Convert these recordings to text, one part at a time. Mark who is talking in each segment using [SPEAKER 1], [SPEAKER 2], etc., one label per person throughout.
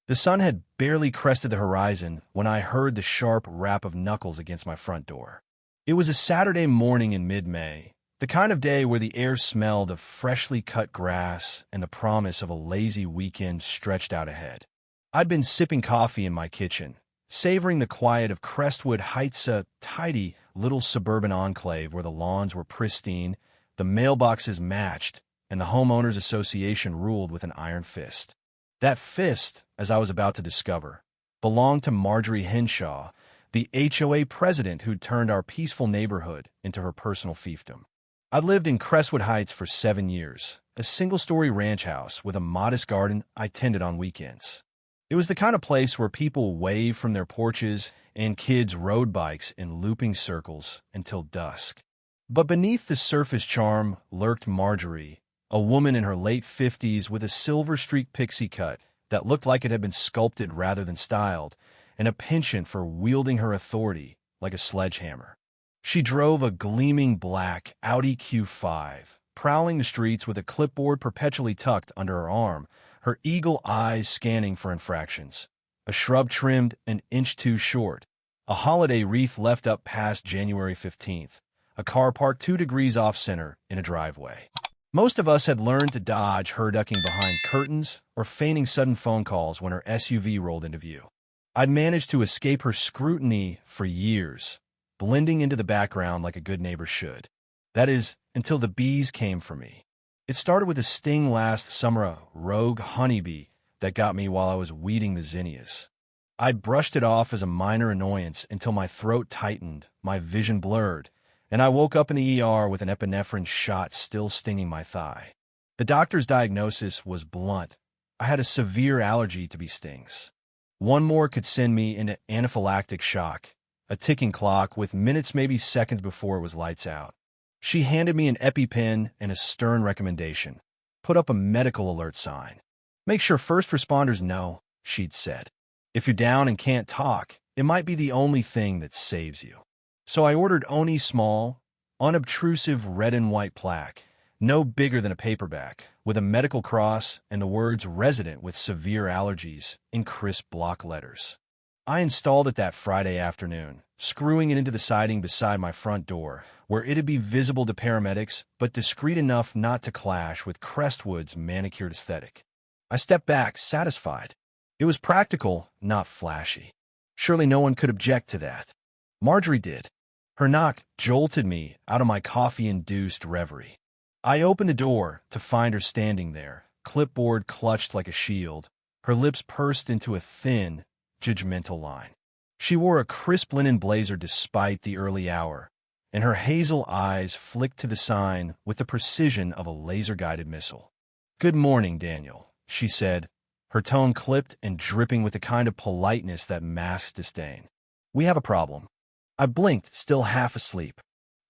[SPEAKER 1] The sun had barely crested the horizon when I heard the sharp rap of knuckles against my front door. It was a Saturday morning in mid-May, the kind of day where the air smelled of freshly cut grass and the promise of a lazy weekend stretched out ahead. I'd been sipping coffee in my kitchen, savoring the quiet of Crestwood Heights, a tidy little suburban enclave where the lawns were pristine, the mailboxes matched, and the homeowners association ruled with an iron fist. That fist, as I was about to discover, belonged to Marjorie Henshaw, the HOA president who'd turned our peaceful neighborhood into her personal fiefdom. I'd lived in Crestwood Heights for 7 years, a single-story ranch house with a modest garden I tended on weekends. It was the kind of place where people waved from their porches and kids rode bikes in looping circles until dusk. But beneath the surface charm lurked Marjorie, a woman in her late 50s with a silver-streaked pixie cut that looked like it had been sculpted rather than styled, and a penchant for wielding her authority like a sledgehammer. She drove a gleaming black Audi Q5, prowling the streets with a clipboard perpetually tucked under her arm, her eagle eyes scanning for infractions. A shrub trimmed an inch too short, a holiday wreath left up past January 15th, a car parked 2 degrees off-center in a driveway. Most of us had learned to dodge her ducking behind curtains or feigning sudden phone calls when her SUV rolled into view. I'd managed to escape her scrutiny for years, blending into the background like a good neighbor should. That is, until the bees came for me. It started with a sting last summer, a rogue honeybee that got me while I was weeding the zinnias. I'd brushed it off as a minor annoyance until my throat tightened, my vision blurred, and I woke up in the ER with an epinephrine shot still stinging my thigh. The doctor's diagnosis was blunt. I had a severe allergy to bee stings. One more could send me into anaphylactic shock, a ticking clock with minutes, maybe seconds before it was lights out. She handed me an EpiPen and a stern recommendation. Put up a medical alert sign. Make sure first responders know, she'd said. If you're down and can't talk, it might be the only thing that saves you. So I ordered Oni small, unobtrusive red and white plaque, no bigger than a paperback, with a medical cross and the words resident with severe allergies in crisp block letters. I installed it that Friday afternoon, screwing it into the siding beside my front door, where it'd be visible to paramedics, but discreet enough not to clash with Crestwood's manicured aesthetic. I stepped back, satisfied. It was practical, not flashy. Surely no one could object to that. Marjorie did. Her knock jolted me out of my coffee-induced reverie. I opened the door to find her standing there, clipboard clutched like a shield, her lips pursed into a thin, judgmental line. She wore a crisp linen blazer despite the early hour, and her hazel eyes flicked to the sign with the precision of a laser-guided missile. "Good morning, Daniel," she said, her tone clipped and dripping with the kind of politeness that masks disdain. "We have a problem." I blinked, still half asleep.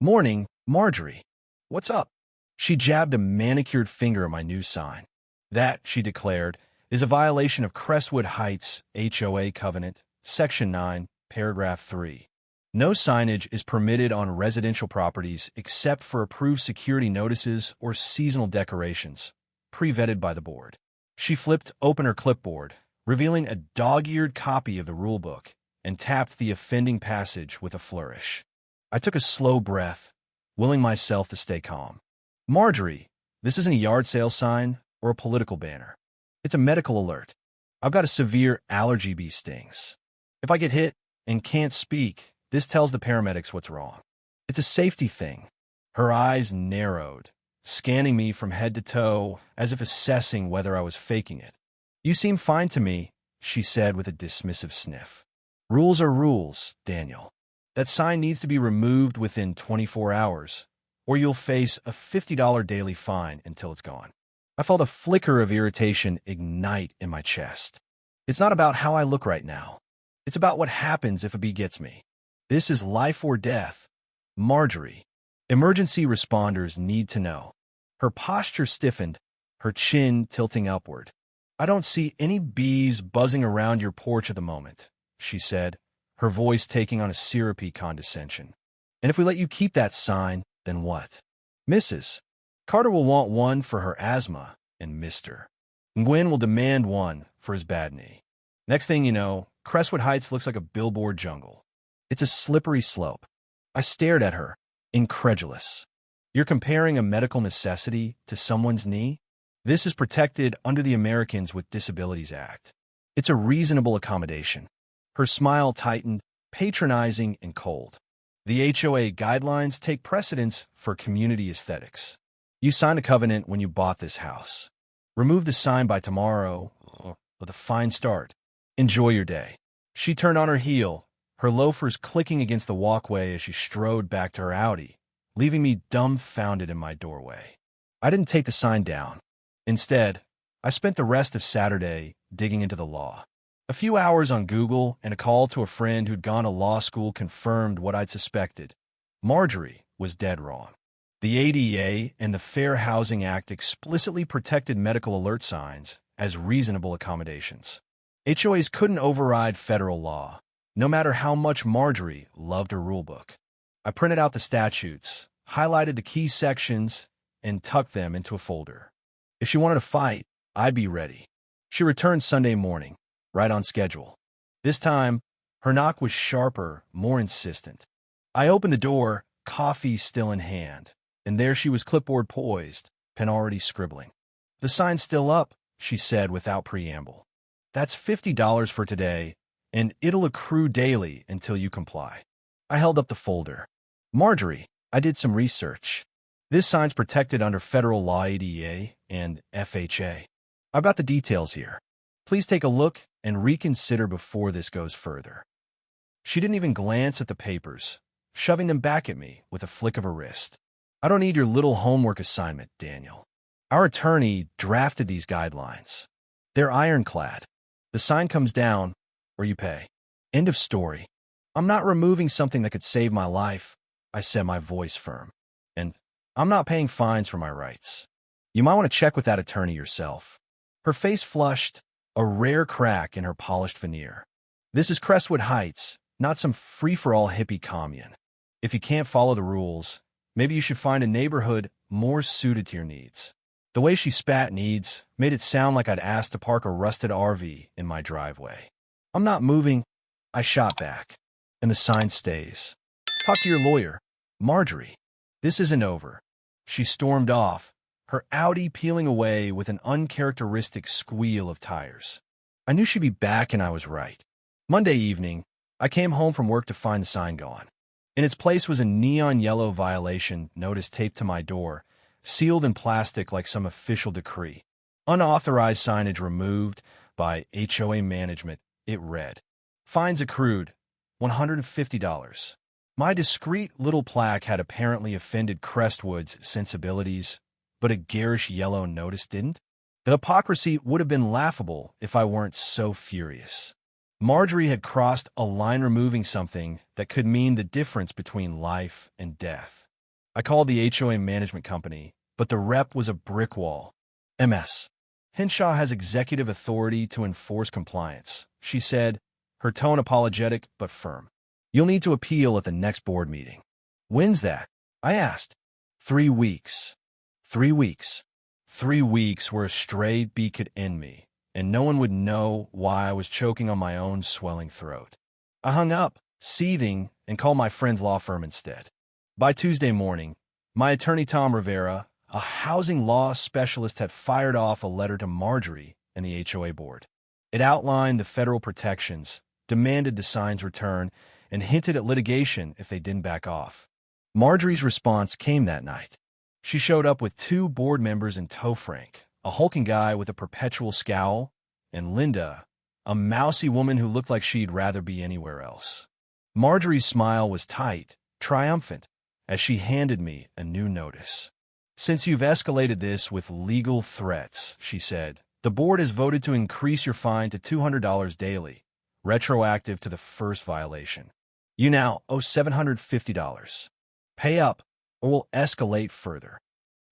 [SPEAKER 1] "Morning, Marjorie. What's up?" She jabbed a manicured finger at my new sign. "That," she declared, "is a violation of Crestwood Heights HOA Covenant, Section 9, Paragraph 3. No signage is permitted on residential properties except for approved security notices or seasonal decorations, pre-vetted by the board." She flipped open her clipboard, revealing a dog-eared copy of the rulebook, and tapped the offending passage with a flourish. I took a slow breath, willing myself to stay calm. "Marjorie, this isn't a yard sale sign or a political banner. It's a medical alert. I've got a severe allergy bee stings. If I get hit and can't speak, this tells the paramedics what's wrong. It's a safety thing." Her eyes narrowed, scanning me from head to toe as if assessing whether I was faking it. "You seem fine to me," she said with a dismissive sniff. "Rules are rules, Daniel. That sign needs to be removed within 24 hours, or you'll face a $50 daily fine until it's gone." I felt a flicker of irritation ignite in my chest. It's not about how I look right now. It's about what happens if a bee gets me. This is life or death. Marjorie, emergency responders need to know. Her posture stiffened, her chin tilting upward. "I don't see any bees buzzing around your porch at the moment," she said, her voice taking on a syrupy condescension. "And if we let you keep that sign, then what? Mrs. Carter will want one for her asthma, and Mr. Nguyen will demand one for his bad knee. Next thing you know, Crestwood Heights looks like a billboard jungle. It's a slippery slope. I stared at her, incredulous. You're comparing a medical necessity to someone's knee? This is protected under the Americans with Disabilities Act. It's a reasonable accommodation. Her smile tightened, patronizing and cold. The HOA guidelines take precedence for community aesthetics. You signed a covenant when you bought this house. Remove the sign by tomorrow with a fine start. Enjoy your day. She turned on her heel, her loafers clicking against the walkway as she strode back to her Audi, leaving me dumbfounded in my doorway. I didn't take the sign down. Instead, I spent the rest of Saturday digging into the law. A few hours on Google and a call to a friend who'd gone to law school confirmed what I'd suspected. Marjorie was dead wrong. The ADA and the Fair Housing Act explicitly protected medical alert signs as reasonable accommodations. HOAs couldn't override federal law, no matter how much Marjorie loved her rulebook. I printed out the statutes, highlighted the key sections, and tucked them into a folder. If she wanted to fight, I'd be ready. She returned Sunday morning, right on schedule. This time, her knock was sharper, more insistent. I opened the door, coffee still in hand, and there she was, clipboard poised, pen already scribbling. "The sign's still up," she said without preamble. "That's $50 for today, and it'll accrue daily until you comply." I held up the folder. "Marjorie, I did some research. This sign's protected under federal law, ADA and FHA. I've got the details here. Please take a look and reconsider before this goes further." She didn't even glance at the papers, shoving them back at me with a flick of her wrist. "I don't need your little homework assignment, Daniel. Our attorney drafted these guidelines. They're ironclad. The sign comes down, or you pay. End of story. I'm not removing something that could save my life," I said, my voice firm. "And I'm not paying fines for my rights. You might want to check with that attorney yourself." Her face flushed, a rare crack in her polished veneer. "This is Crestwood Heights, not some free-for-all hippie commune. If you can't follow the rules, maybe you should find a neighborhood more suited to your needs." The way she spat "needs" made it sound like I'd asked to park a rusted RV in my driveway. "I'm not moving," I shot back. "And the sign stays. Talk to your lawyer." "Marjorie, this isn't over." She stormed off, her Audi peeling away with an uncharacteristic squeal of tires. I knew she'd be back, and I was right. Monday evening, I came home from work to find the sign gone. In its place was a neon yellow violation notice taped to my door, sealed in plastic like some official decree. "Unauthorized signage removed by HOA management," it read. "Fines accrued, $150. My discreet little plaque had apparently offended Crestwood's sensibilities, but a garish yellow notice didn't. The hypocrisy would have been laughable if I weren't so furious. Marjorie had crossed a line, removing something that could mean the difference between life and death. I called the HOA management company, but the rep was a brick wall. "MS. Henshaw has executive authority to enforce compliance," she said, her tone apologetic but firm. "You'll need to appeal at the next board meeting." "When's that?" I asked. 3 weeks. 3 weeks. 3 weeks where a stray bee could end me, and no one would know why I was choking on my own swelling throat. I hung up, seething, and called my friend's law firm instead. By Tuesday morning, my attorney Tom Rivera, a housing law specialist, had fired off a letter to Marjorie and the HOA board. It outlined the federal protections, demanded the sign's return, and hinted at litigation if they didn't back off. Marjorie's response came that night. She showed up with 2 board members in tow, Frank, a hulking guy with a perpetual scowl, and Linda, a mousy woman who looked like she'd rather be anywhere else. Marjorie's smile was tight, triumphant, as she handed me a new notice. "Since you've escalated this with legal threats," she said, "the board has voted to increase your fine to $200 daily, retroactive to the first violation. You now owe $750. Pay up, or we'll escalate further."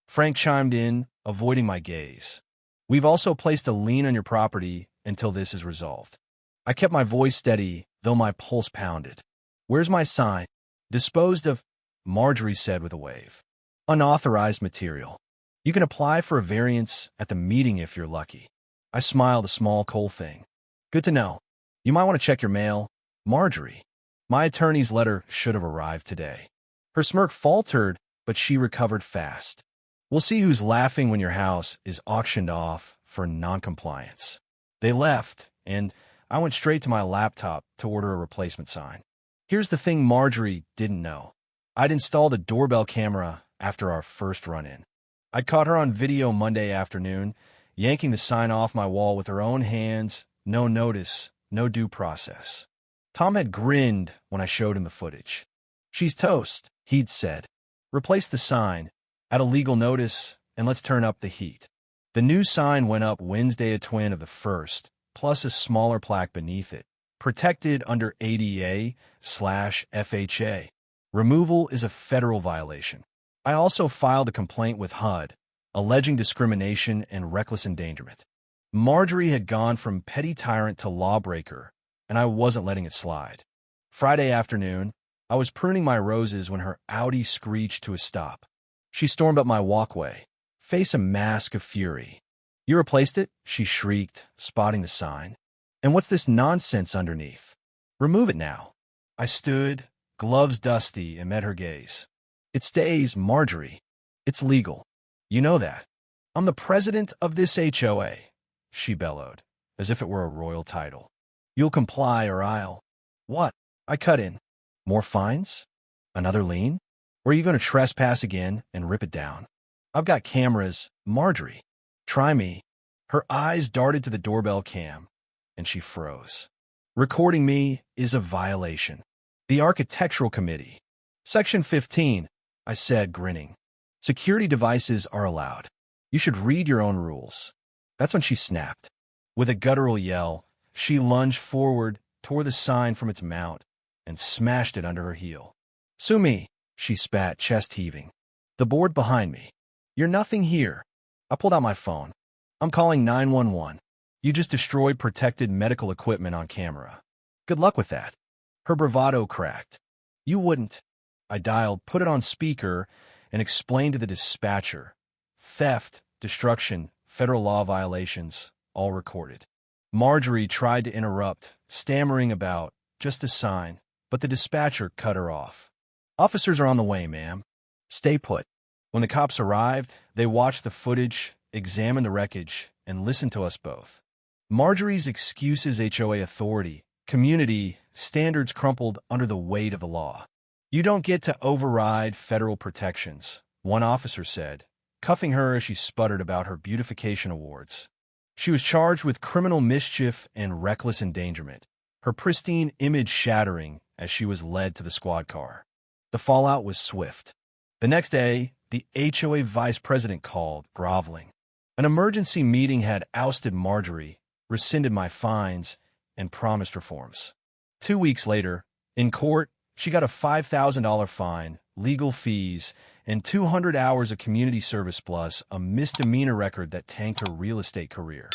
[SPEAKER 1] Frank chimed in, avoiding my gaze. "We've also placed a lien on your property until this is resolved." I kept my voice steady, though my pulse pounded. "Where's my sign?" "Disposed of," Marjorie said with a wave. "Unauthorized material. You can apply for a variance at the meeting if you're lucky." I smiled, a small cold thing. Good to know. You might want to check your mail. Marjorie. My attorney's letter should have arrived today. Her smirk faltered, but she recovered fast. We'll see who's laughing when your house is auctioned off for noncompliance. They left, and I went straight to my laptop to order a replacement sign. Here's the thing Marjorie didn't know. I'd installed a doorbell camera after our first run-in. I caught her on video Monday afternoon, yanking the sign off my wall with her own hands, no notice, no due process. Tom had grinned when I showed him the footage. She's toast, he'd said. Replace the sign, add a legal notice, and let's turn up the heat. The new sign went up Wednesday, a twin of the first, plus a smaller plaque beneath it, protected under ADA/FHA. Removal is a federal violation. I also filed a complaint with HUD, alleging discrimination and reckless endangerment. Marjorie had gone from petty tyrant to lawbreaker, and I wasn't letting it slide. Friday afternoon, I was pruning my roses when her Audi screeched to a stop. She stormed up my walkway, face a mask of fury. You replaced it? She shrieked, spotting the sign. And what's this nonsense underneath? Remove it now. I stood, gloves dusty, and met her gaze. It stays, Marjorie. It's legal. You know that. I'm the president of this HOA, she bellowed, as if it were a royal title. You'll comply or I'll... What? I cut in. More fines? Another lien? Or are you going to trespass again and rip it down? I've got cameras, Marjorie. Try me. Her eyes darted to the doorbell cam, and she froze. Recording me is a violation. The Architectural Committee. Section 15, I said, grinning. Security devices are allowed. You should read your own rules. That's when she snapped. With a guttural yell, she lunged forward, tore the sign from its mount, and smashed it under her heel. Sue me, she spat, chest heaving. The board behind me. You're nothing here. I pulled out my phone. I'm calling 911. You just destroyed protected medical equipment on camera. Good luck with that. Her bravado cracked. You wouldn't. I dialed, put it on speaker, and explained to the dispatcher. Theft, destruction, federal law violations, all recorded. Marjorie tried to interrupt, stammering about, just a sign, but the dispatcher cut her off. Officers are on the way, ma'am. Stay put. When the cops arrived, they watched the footage, examined the wreckage, and listened to us both. Marjorie's excuses HOA authority, community, standards crumpled under the weight of the law. You don't get to override federal protections, one officer said, cuffing her as she sputtered about her beautification awards. She was charged with criminal mischief and reckless endangerment, her pristine image shattering as she was led to the squad car. The fallout was swift. The next day, the HOA vice president called, groveling. An emergency meeting had ousted Marjorie, rescinded my fines, and promised reforms. 2 weeks later, in court, she got a $5,000 fine, legal fees, and 200 hours of community service plus a misdemeanor record that tanked her real estate career.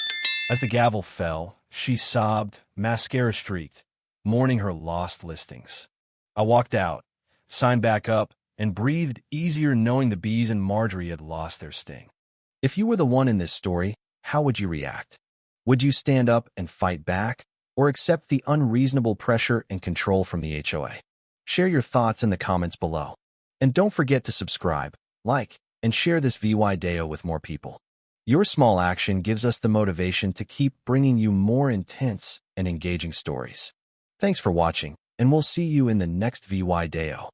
[SPEAKER 1] As the gavel fell, she sobbed, mascara streaked, mourning her lost listings. I walked out, signed back up, and breathed easier knowing the bees and Marjorie had lost their sting. If you were the one in this story, how would you react? Would you stand up and fight back, or accept the unreasonable pressure and control from the HOA? Share your thoughts in the comments below. And don't forget to subscribe, like, and share this VY Deo with more people. Your small action gives us the motivation to keep bringing you more intense and engaging stories. Thanks for watching, and we'll see you in the next VY Deo.